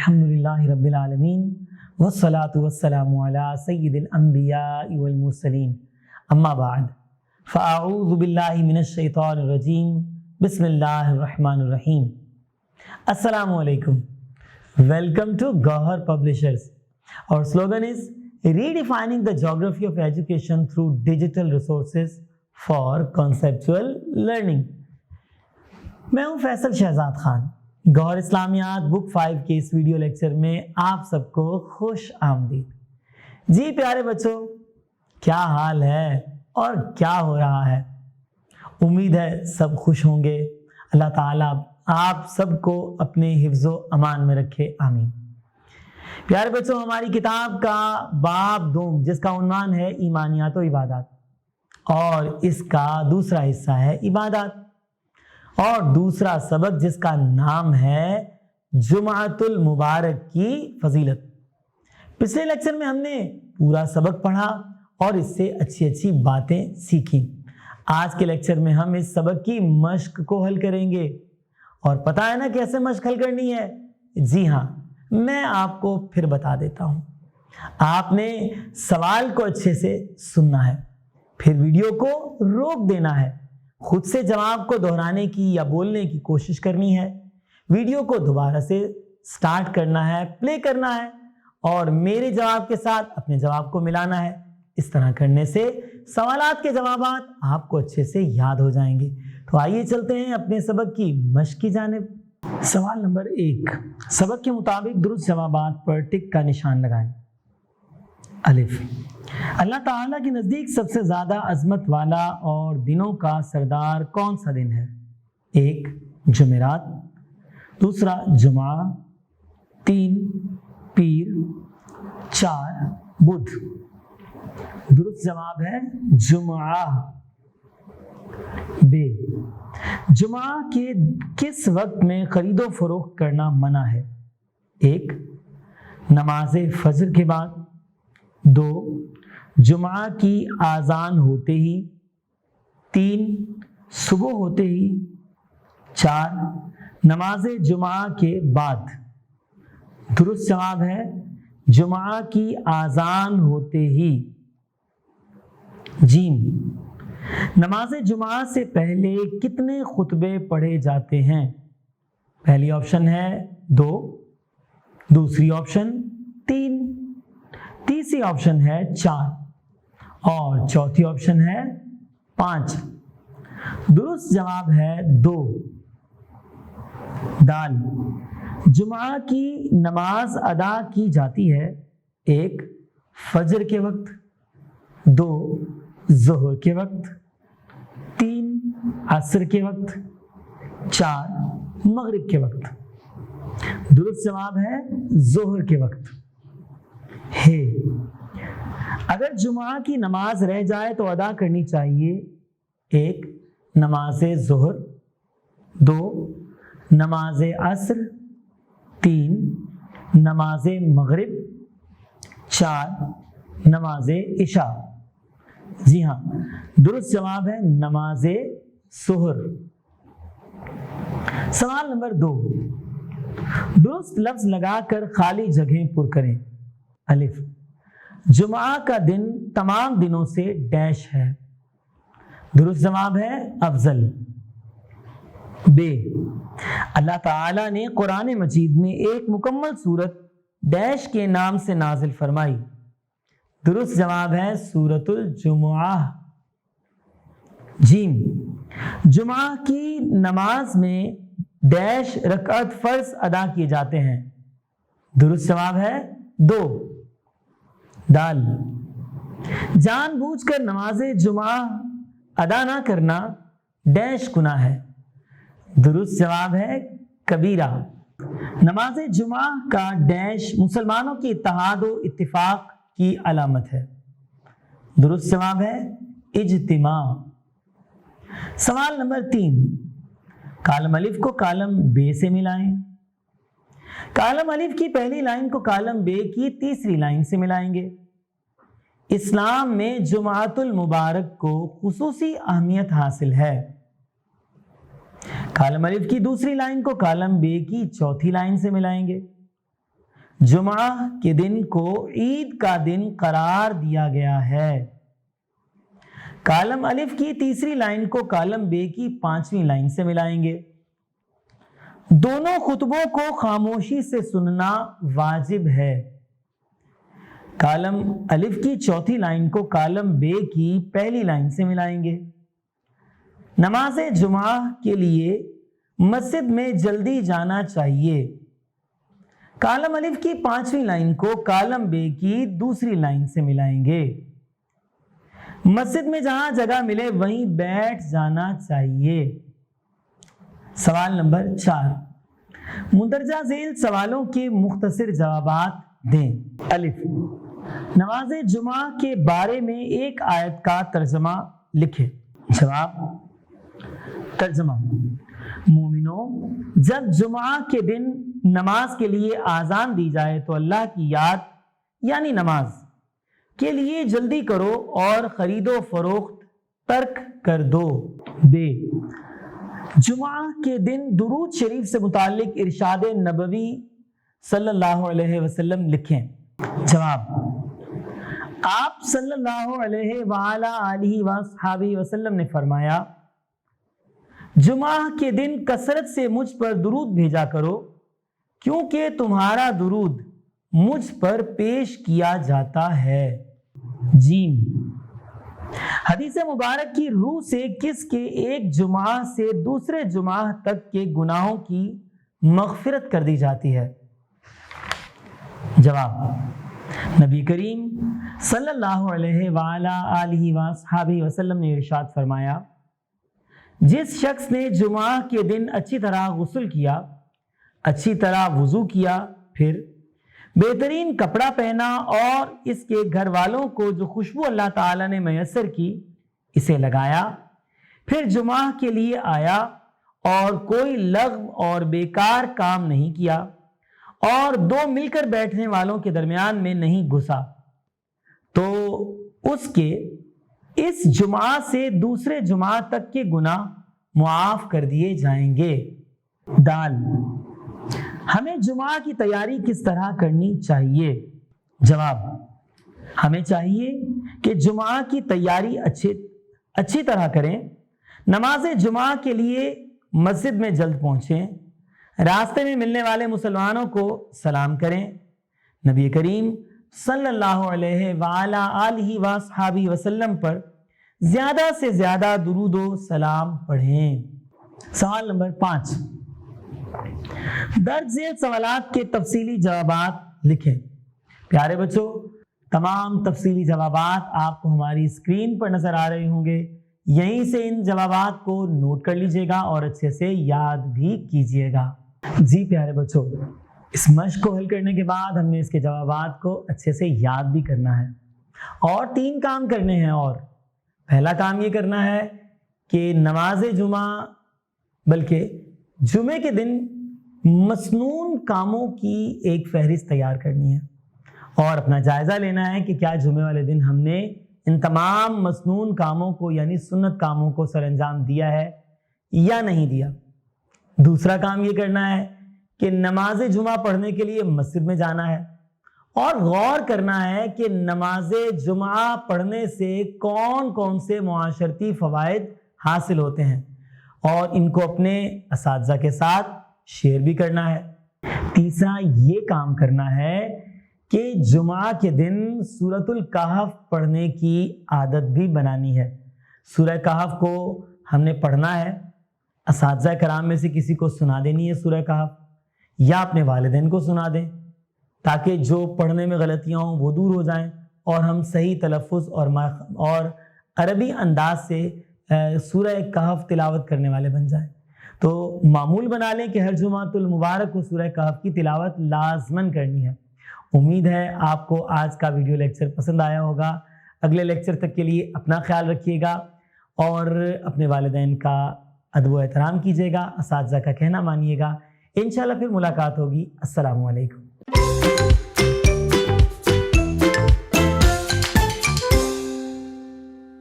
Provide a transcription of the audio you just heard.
الحمدللہ رب العالمین والصلاة والسلام علی سید الانبیاء والمرسلین اما بعد فاعوذ باللہ من الشیطان الرجیم بسم اللہ الرحمن الرحیم. السلام علیکم. Welcome to Gauhar Publishers. Our slogan is redefining the geography of education through digital resources for conceptual learning. میں ہوں فیصل شہزاد خان. گوہر اسلامیات بک 5 کے اس ویڈیو لیکچر میں آپ سب کو خوش آمدید. جی پیارے بچوں، کیا حال ہے اور کیا ہو رہا ہے؟ امید ہے سب خوش ہوں گے. اللہ تعالیٰ آپ سب کو اپنے حفظ و امان میں رکھے، آمین. پیارے بچوں، ہماری کتاب کا باب دوم جس کا عنوان ہے ایمانیات و عبادات، اور اس کا دوسرا حصہ ہے عبادات، اور دوسرا سبق جس کا نام ہے جمعۃ المبارک کی فضیلت. پچھلے لیکچر میں ہم نے پورا سبق پڑھا اور اس سے اچھی اچھی باتیں سیکھی. آج کے لیکچر میں ہم اس سبق کی مشق کو حل کریں گے. اور پتہ ہے نا کیسے مشق حل کرنی ہے؟ جی ہاں، میں آپ کو پھر بتا دیتا ہوں. آپ نے سوال کو اچھے سے سننا ہے، پھر ویڈیو کو روک دینا ہے، خود سے جواب کو دہرانے کی یا بولنے کی کوشش کرنی ہے، ویڈیو کو دوبارہ سے سٹارٹ کرنا ہے، پلے کرنا ہے، اور میرے جواب کے ساتھ اپنے جواب کو ملانا ہے. اس طرح کرنے سے سوالات کے جوابات آپ کو اچھے سے یاد ہو جائیں گے. تو آئیے چلتے ہیں اپنے سبق کی مشق کی جانب. سوال نمبر 1. سبق کے مطابق درست جوابات پر ٹک کا نشان لگائیں. الف. اللہ تعالیٰ کے نزدیک سب سے زیادہ عظمت والا اور دنوں کا سردار کون سا دن ہے؟ 1. جمعرات، 2. جمعہ، 3. پیر، 4. بدھ. درست جواب ہے جمعہ. ب. جمعہ کے کس وقت میں خرید و فروخت کرنا منع ہے؟ 1. نماز فجر کے بعد، 2. جمعہ کی اذان ہوتے ہی، 3. صبح ہوتے ہی، 4. نماز جمعہ کے بعد. درست جواب ہے جمعہ کی اذان ہوتے ہی. جیم. نماز جمعہ سے پہلے کتنے خطبے پڑھے جاتے ہیں؟ پہلی آپشن ہے 2، دوسری آپشن 3، تیسری آپشن ہے 4، اور چوتھی آپشن ہے 5. درست جواب ہے 2. دال. جمعہ کی نماز ادا کی جاتی ہے 1. فجر کے وقت، 2. ظہر کے وقت، 3. عصر کے وقت، 4. مغرب کے وقت. درست جواب ہے ظہر کے وقت. ہے. اگر جمعہ کی نماز رہ جائے تو ادا کرنی چاہیے 1. نماز ظہر، 2. نماز عصر، 3. نماز مغرب، 4. نماز عشاء. جی ہاں، درست جواب ہے نماز ظہر. سوال نمبر 2. درست لفظ لگا کر خالی جگہیں پر کریں. الف. جمعہ کا دن تمام دنوں سے ڈیش ہے. درست جواب ہے افضل. ب. اللہ تعالیٰ نے قرآن مجید میں ایک مکمل سورت ڈیش کے نام سے نازل فرمائی. درست جواب ہے سورۃ الجمعہ. جیم. جمعہ کی نماز میں ڈیش رکعت فرض ادا کیے جاتے ہیں. درست جواب ہے 2. دال. جان بوجھ کر نماز جمعہ ادا نہ کرنا ڈیش گناہ ہے. درست جواب ہے کبیرہ. نماز جمعہ کا ڈیش مسلمانوں کی اتحاد و اتفاق کی علامت ہے. درست جواب ہے اجتماع. سوال نمبر 3. کالم الف کو کالم ب سے ملائیں. کالم الف کی پہلی لائن کو کالم ب کی تیسری لائن سے ملائیں گے. اسلام میں جمعۃ المبارک کو خصوصی اہمیت حاصل ہے. کالم الف کی دوسری لائن کو کالم ب کی چوتھی لائن سے ملائیں گے. جمعہ کے دن کو عید کا دن قرار دیا گیا ہے۔ کالم الف کی تیسری لائن کو کالم بے کی 5ویں لائن سے ملائیں گے۔ دونوں خطبوں کو خاموشی سے سننا واجب ہے۔ کالم الف کی چوتھی لائن کو کالم بے کی پہلی لائن سے ملائیں گے۔ نماز جمعہ کے لیے مسجد میں جلدی جانا چاہیے۔ کالم الف کی 5ویں لائن کو کالم بے کی دوسری لائن سے ملائیں گے۔ مسجد میں جہاں جگہ ملے وہیں بیٹھ جانا چاہیے۔ سوال نمبر 4، مندرجہ ذیل سوالوں کے مختصر جوابات دیں۔ الف، نماز جمعہ کے بارے میں ایک آیت کا ترجمہ لکھیں۔ جواب، ترجمہ: مومنوں، جب جمعہ کے دن نماز کے لیے آذان دی جائے تو اللہ کی یاد یعنی نماز کے لیے جلدی کرو اور خرید و فروخت ترک کر دو۔ بے، جمعہ کے دن درود شریف سے متعلق ارشاد نبوی صلی اللہ علیہ وسلم لکھیں۔ جواب، آپ صلی اللہ علیہ وآلہ وصحبہ وسلم نے فرمایا، جمعہ کے دن کثرت سے مجھ پر درود بھیجا کرو کیونکہ تمہارا درود مجھ پر پیش کیا جاتا ہے۔ جیم، حدیث مبارک کی روح سے کس کے ایک جمعہ سے دوسرے جمعہ تک کے گناہوں کی مغفرت کر دی جاتی ہے؟ جواب، نبی کریم صلی اللہ علیہ وآلہ وصحبہ وسلم نے ارشاد فرمایا، جس شخص نے جمعہ کے دن اچھی طرح غسل کیا، اچھی طرح وضو کیا، پھر بہترین کپڑا پہنا اور اس کے گھر والوں کو جو خوشبو اللہ تعالیٰ نے میسر کی اسے لگایا، پھر جمعہ کے لیے آیا اور کوئی لغو اور بیکار کام نہیں کیا اور دو مل کر بیٹھنے والوں کے درمیان میں نہیں گھسا، تو اس کے اس جمعہ سے دوسرے جمعہ تک کے گناہ معاف کر دیے جائیں گے۔ دال، ہمیں جمعہ کی تیاری کس طرح کرنی چاہیے؟ جواب، ہمیں چاہیے کہ جمعہ کی تیاری اچھی طرح کریں، نماز جمعہ کے لیے مسجد میں جلد پہنچیں، راستے میں ملنے والے مسلمانوں کو سلام کریں، نبی کریم صلی اللہ علیہ وآلہ وصحبہ وسلم پر زیادہ سے زیادہ درود و سلام پڑھیں۔ سوال نمبر 5، درج ذیل سوالات کے تفصیلی جوابات لکھیں۔ پیارے بچوں، تمام تفصیلی جوابات آپ کو ہماری اسکرین پر نظر آ رہے ہوں گے، یہیں سے ان جوابات کو نوٹ کر لیجئے گا اور اچھے سے یاد بھی کیجئے گا۔ جی پیارے بچوں، اس مشق کو حل کرنے کے بعد ہم نے اس کے جوابات کو اچھے سے یاد بھی کرنا ہے اور 3 کام کرنے ہیں۔ اور پہلا کام یہ کرنا ہے کہ نماز جمعہ بلکہ جمعے کے دن مسنون کاموں کی ایک فہرست تیار کرنی ہے اور اپنا جائزہ لینا ہے کہ کیا جمعے والے دن ہم نے ان تمام مسنون کاموں کو یعنی سنت کاموں کو سر انجام دیا ہے یا نہیں دیا۔ دوسرا کام یہ کرنا ہے کہ نماز جمعہ پڑھنے کے لیے مسجد میں جانا ہے اور غور کرنا ہے کہ نماز جمعہ پڑھنے سے کون کون سے معاشرتی فوائد حاصل ہوتے ہیں اور ان کو اپنے اساتذہ کے ساتھ شیئر بھی کرنا ہے۔ تیسرا یہ کام کرنا ہے کہ جمعہ کے دن سورۃ الکہف پڑھنے کی عادت بھی بنانی ہے۔ سورہ کہف کو ہم نے پڑھنا ہے، اساتذہ کرام میں سے کسی کو سنا دینی ہے سورہ کہف یا اپنے والدین کو سنا دیں تاکہ جو پڑھنے میں غلطیاں ہوں وہ دور ہو جائیں اور ہم صحیح تلفظ اور عربی انداز سے سورہ کہف تلاوت کرنے والے بن جائیں۔ تو معمول بنا لیں کہ ہر جمعۃ المبارک کو سورہ کہف کی تلاوت لازماً کرنی ہے۔ امید ہے آپ کو آج کا ویڈیو لیکچر پسند آیا ہوگا۔ اگلے لیکچر تک کے لیے اپنا خیال رکھیے گا اور اپنے والدین کا ادب و احترام کیجیے گا، اساتذہ کا کہنا مانیے گا۔ انشاءاللہ پھر ملاقات ہوگی۔ السلام علیکم۔